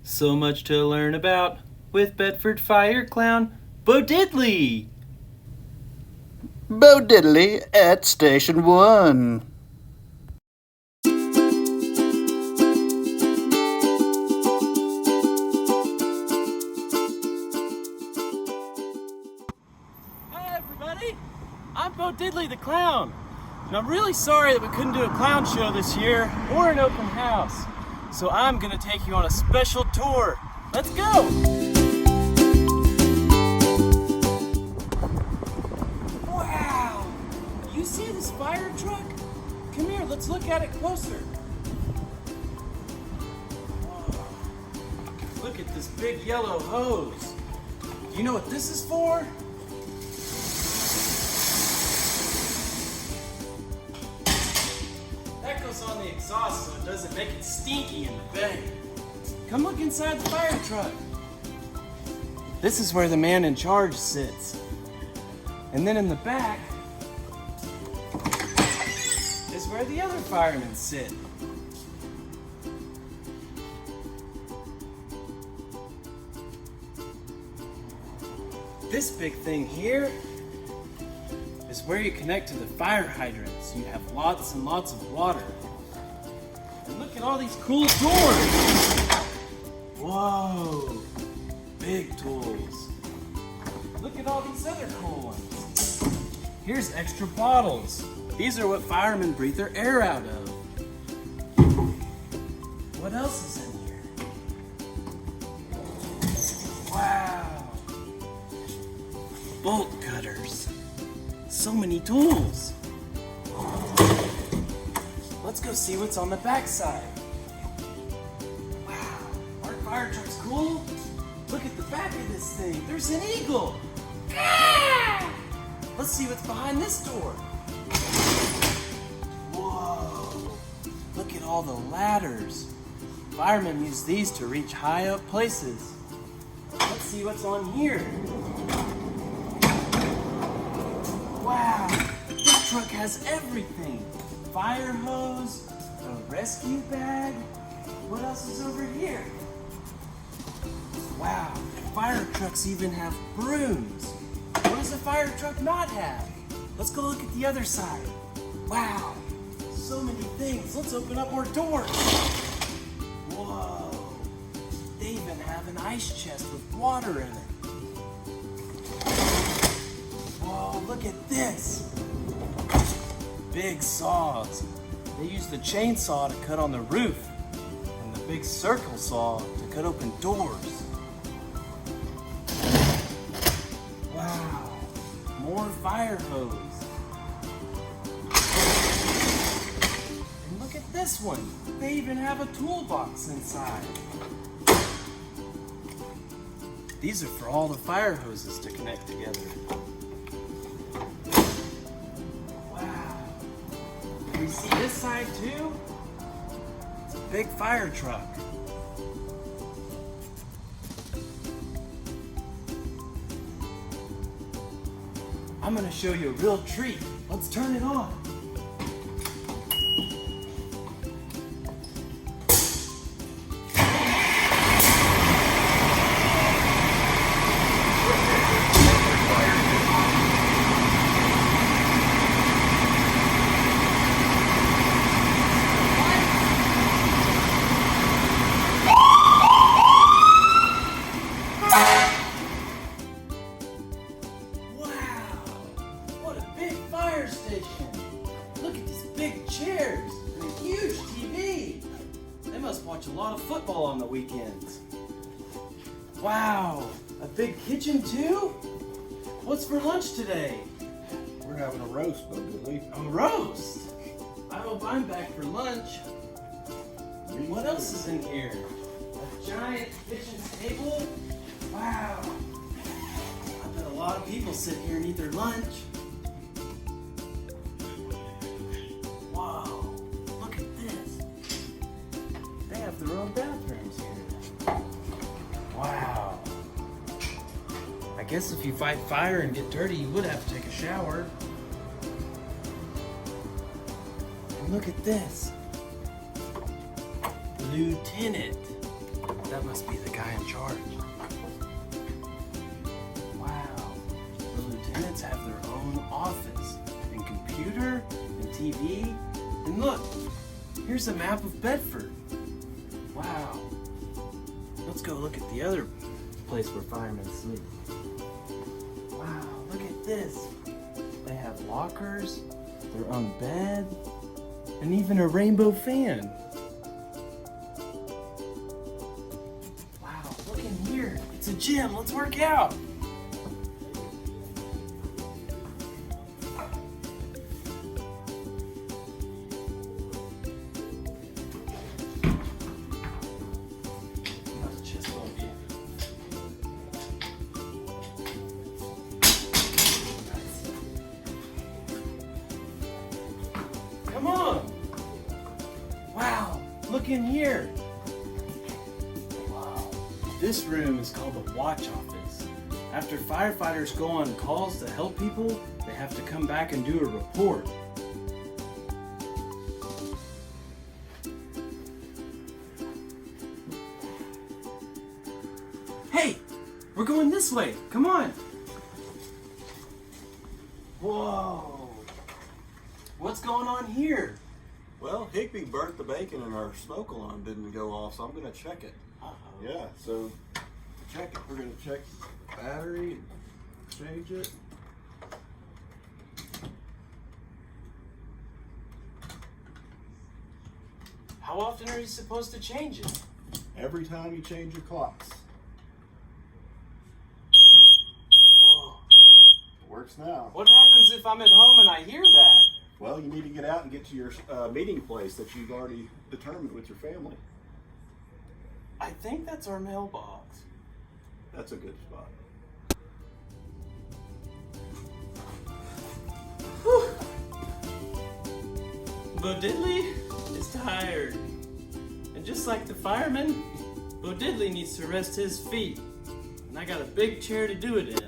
So much to learn about with Bedford Fire Clown Bo Diddley. Bo Diddley at Station 1. Hi everybody, I'm Bo Diddley the Clown, and I'm really sorry that we couldn't do a clown show this year or an open house. So I'm gonna take you on a special tour. Let's go! Wow! You see this fire truck? Come here, let's look at it closer. Whoa. Look at this big yellow hose. Do you know what this is for? That goes on the exhaust so it doesn't make it stinky in the bay. Come look inside the fire truck. This is where the man in charge sits. And then in the back is where the other firemen sit. This big thing here is where you connect to the fire hydrants. You have lots and lots of water. And look at all these cool doors. Whoa, big tools. Look at all these other cool ones. Here's extra bottles. These are what firemen breathe their air out of. What else is in here? Wow. Bolt cutters. So many tools. Let's go see what's on the backside. Wow, our fire truck's cool. Look at the back of this thing. There's an eagle. Ah! Let's see what's behind this door. Whoa, look at all the ladders. Firemen use these to reach high up places. Let's see what's on here. Wow, this truck has everything. Fire hose, a rescue bag. What else is over here? Wow, fire trucks even have brooms. What does a fire truck not have? Let's go look at the other side. Wow, so many things. Let's open up more doors. Whoa, they even have an ice chest with water in it. Whoa, look at this. Big saws. They use the chainsaw to cut on the roof and the big circle saw to cut open doors. Wow, more fire hose. And look at this one. They even have a toolbox inside. These are for all the fire hoses to connect together. You see this side too? It's a big fire truck. I'm gonna show you a real treat. Let's turn it on. Station. Look at these big chairs and a huge TV. They must watch a lot of football on the weekends. Wow, a big kitchen too? What's for lunch today? We're having a roast, Bo Diddley. A roast? I hope I'm back for lunch. What else is in here? A giant kitchen table? Wow. I bet a lot of people sit here and eat their lunch. Whoa, look at this. They have their own bathrooms here. Wow. I guess if you fight fire and get dirty, you would have to take a shower. And look at this. Lieutenant. That must be the guy in charge. Wow. The lieutenants have their own office and computer and TV. And look, here's a map of Bedford. Wow. Let's go look at the other place where firemen sleep. Wow, look at this. They have lockers, their own bed, and even a rainbow fan. Wow, look in here. It's a gym. Let's work out. Come on! Wow, look in here. Wow. This room is called the watch office. After firefighters go on calls to help people, they have to come back and do a report. Hey, we're going this way. Come on. Whoa. What's going on here? Well, Higby burnt the bacon and our smoke alarm didn't go off, so I'm going to check it. Yeah, so to check it, we're going to check the battery and change it. How often are you supposed to change it? Every time you change your clocks. Whoa. It works now. What happens if I'm at home and I hear that? Well, you need to get out and get to your meeting place that you've already determined with your family. I think that's our mailbox. That's a good spot. Whew. Bo Diddley is tired. And just like the fireman, Bo Diddley needs to rest his feet. And I got a big chair to do it in.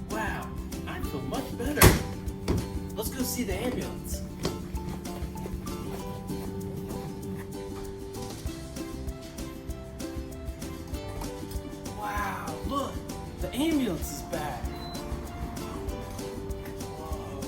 Wow, I feel much better. Let's go see the ambulance. Wow, look, the ambulance is back. Whoa.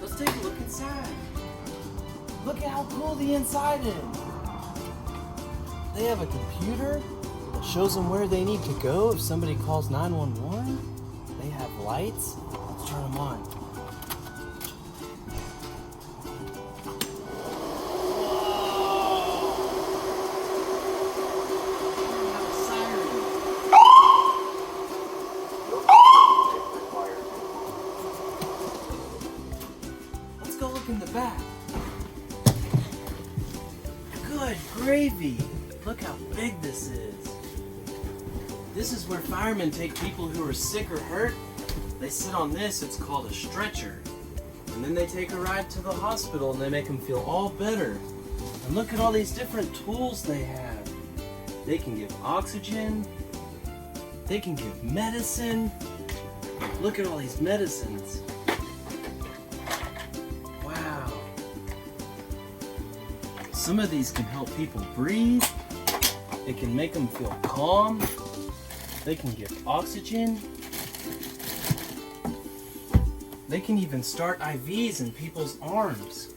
Let's take a look inside. Look at how cool the inside is. They have a computer that shows them where they need to go if somebody calls 911. They have lights. Let's turn them on. Let's go look in the back. Good gravy. Look how big this is. This is where firemen take people who are sick or hurt. They sit on this, it's called a stretcher. And then they take a ride to the hospital and they make them feel all better. And look at all these different tools they have. They can give oxygen. They can give medicine. Look at all these medicines. Wow. Some of these can help people breathe. It can make them feel calm. They can give oxygen. They can even start IVs in people's arms.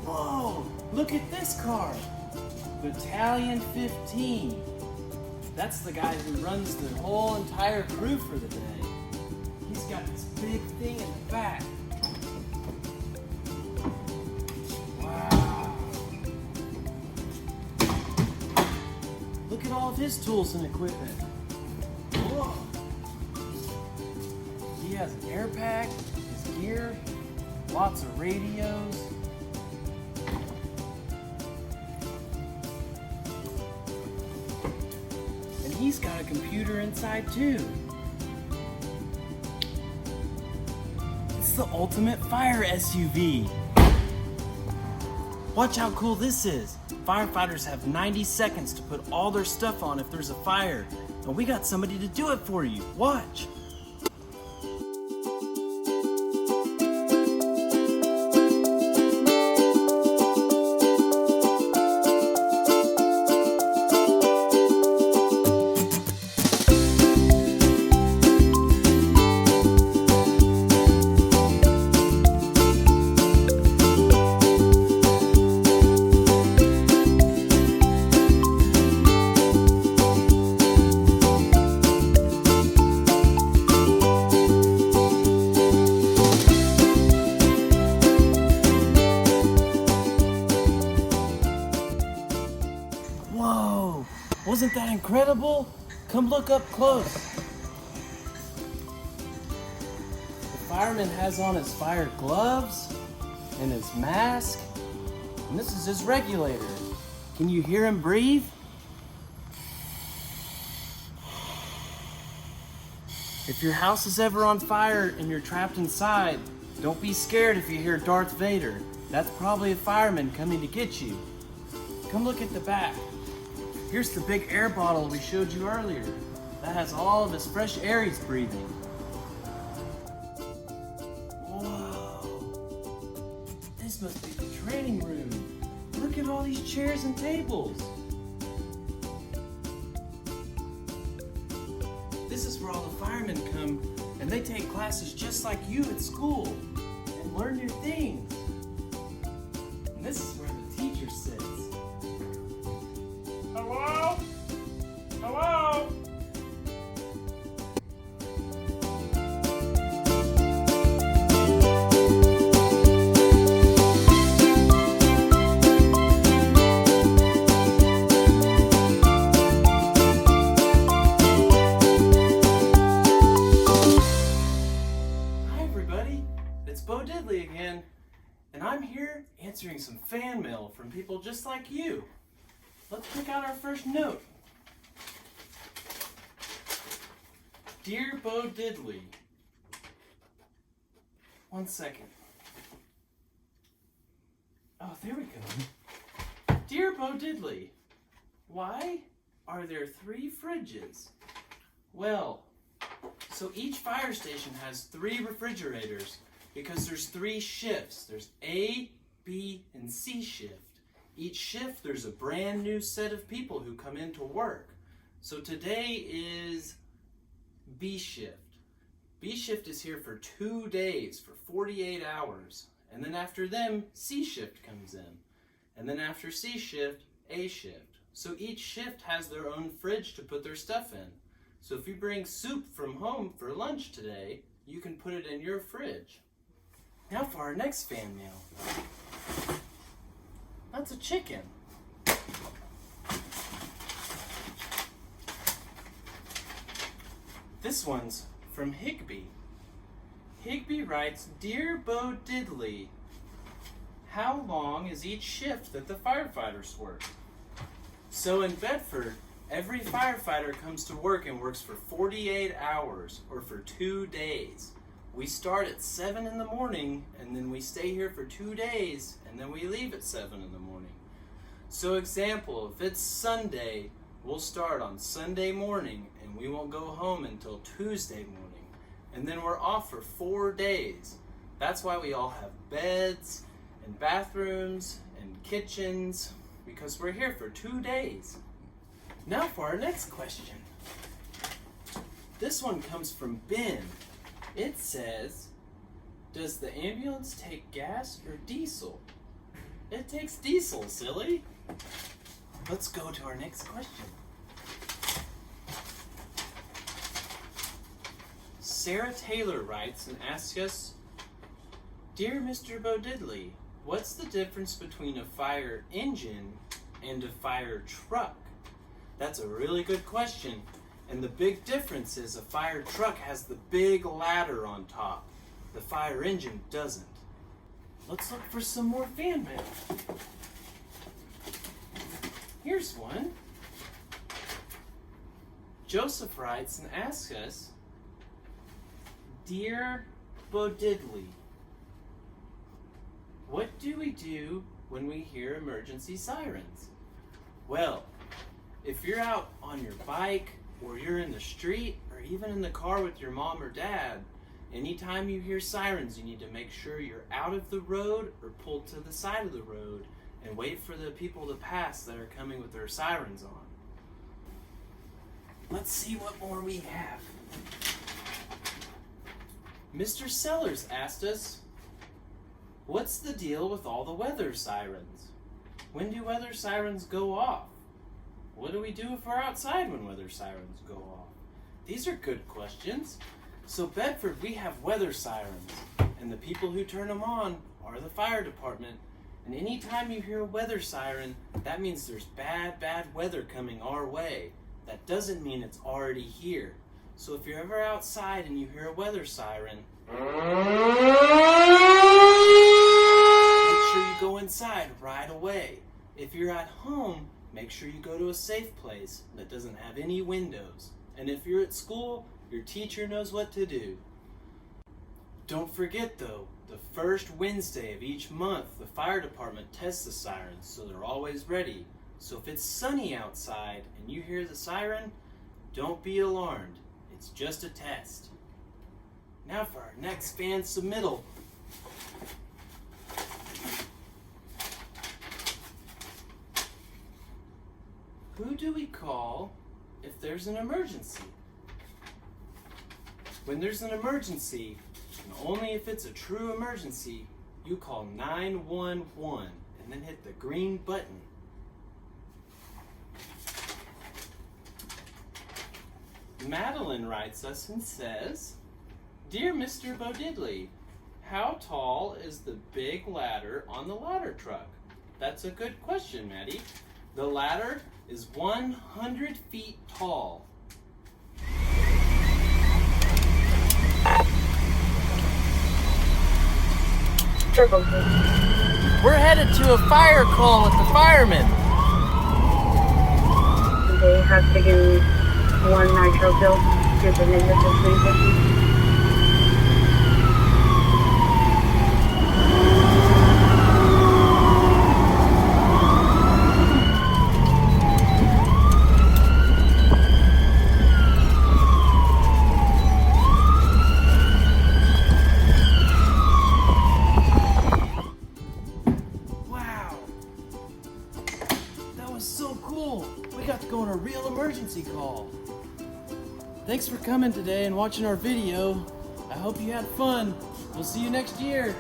Whoa, look at this car. Battalion 15. That's the guy who runs the whole entire crew for the day. He's got this big thing in the back. Wow. Look at all of his tools and equipment. Whoa. He has an air pack, his gear, lots of radios. he's got a computer inside too. It's the ultimate fire SUV. Watch how cool this is. Firefighters have 90 seconds to put all their stuff on if there's a fire. And we got somebody to do it for you. Watch. Whoa, wasn't that incredible? Come look up close. The fireman has on his fire gloves and his mask, and this is his regulator. Can you hear him breathe? If your house is ever on fire and you're trapped inside, don't be scared if you hear Darth Vader. That's probably a fireman coming to get you. Come look at the back. Here's the big air bottle we showed you earlier. That has all of his fresh air he's breathing. Whoa, this must be the training room. Look at all these chairs and tables. This is where all the firemen come and they take classes just like you at school and learn new things. And this is where the teacher sits. Hello? Hello? Hi everybody, it's Bo Diddley again, and I'm here answering some fan mail from people just like you. Let's pick out our first note. Dear Bo Diddley. 1 second. Oh, there we go. Dear Bo Diddley, why are there 3 fridges? Well, so each fire station has 3 refrigerators because there's 3 shifts. There's A, B, and C shift. Each shift, there's a brand new set of people who come in to work. So today is B shift. B shift is here for 2 days, for 48 hours. And then after them, C shift comes in. And then after C shift, A shift. So each shift has their own fridge to put their stuff in. So if you bring soup from home for lunch today, you can put it in your fridge. Now for our next fan mail. That's a chicken. This one's from Higby. Higby writes, Dear Bo Diddley, how long is each shift that the firefighters work? So in Bedford, every firefighter comes to work and works for 48 hours or for 2 days. We start at 7 in the morning and then we stay here for 2 days and then we leave at 7 in the morning. So example, if it's Sunday, we'll start on Sunday morning and we won't go home until Tuesday morning. And then we're off for 4 days. That's why we all have beds and bathrooms and kitchens, because we're here for 2 days. Now for our next question. This one comes from Ben. It says, does the ambulance take gas or diesel? It takes diesel, silly. Let's go to our next question. Sarah Taylor writes and asks us, Dear Mr. Bo Diddley, what's the difference between a fire engine and a fire truck? That's a really good question. And the big difference is a fire truck has the big ladder on top. The fire engine doesn't. Let's look for some more fan mail. Here's one. Joseph writes and asks us, Dear Bo Diddley, what do we do when we hear emergency sirens? Well, if you're out on your bike, or you're in the street, or even in the car with your mom or dad, anytime you hear sirens, you need to make sure you're out of the road or pulled to the side of the road and wait for the people to pass that are coming with their sirens on. Let's see what more we have. Mr. Sellers asked us, what's the deal with all the weather sirens? When do weather sirens go off? What do we do if we're outside when weather sirens go off? These are good questions. So Bedford, we have weather sirens, and the people who turn them on are the fire department. And anytime you hear a weather siren, that means there's bad weather coming our way. That doesn't mean it's already here. So if you're ever outside and you hear a weather siren, make sure you go inside right away. If you're at home, make sure you go to a safe place that doesn't have any windows. And if you're at school, your teacher knows what to do. Don't forget though, the first Wednesday of each month, the fire department tests the sirens so they're always ready. So if it's sunny outside and you hear the siren, don't be alarmed. It's just a test. Now for our next fan submittal. Who do we call if there's an emergency? When there's an emergency, and only if it's a true emergency, you call 911 and then hit the green button. Madeline writes us and says, Dear Mr. Bo Diddley, how tall is the big ladder on the ladder truck? That's a good question, Maddie. The ladder is 100 feet tall. We're headed to a fire call with the firemen. They have taken one nitro pill due to negative communication. Wow, that was so cool. We got to go on a real emergency call. Thanks for coming today and watching our video. I hope you had fun. We'll see you next year.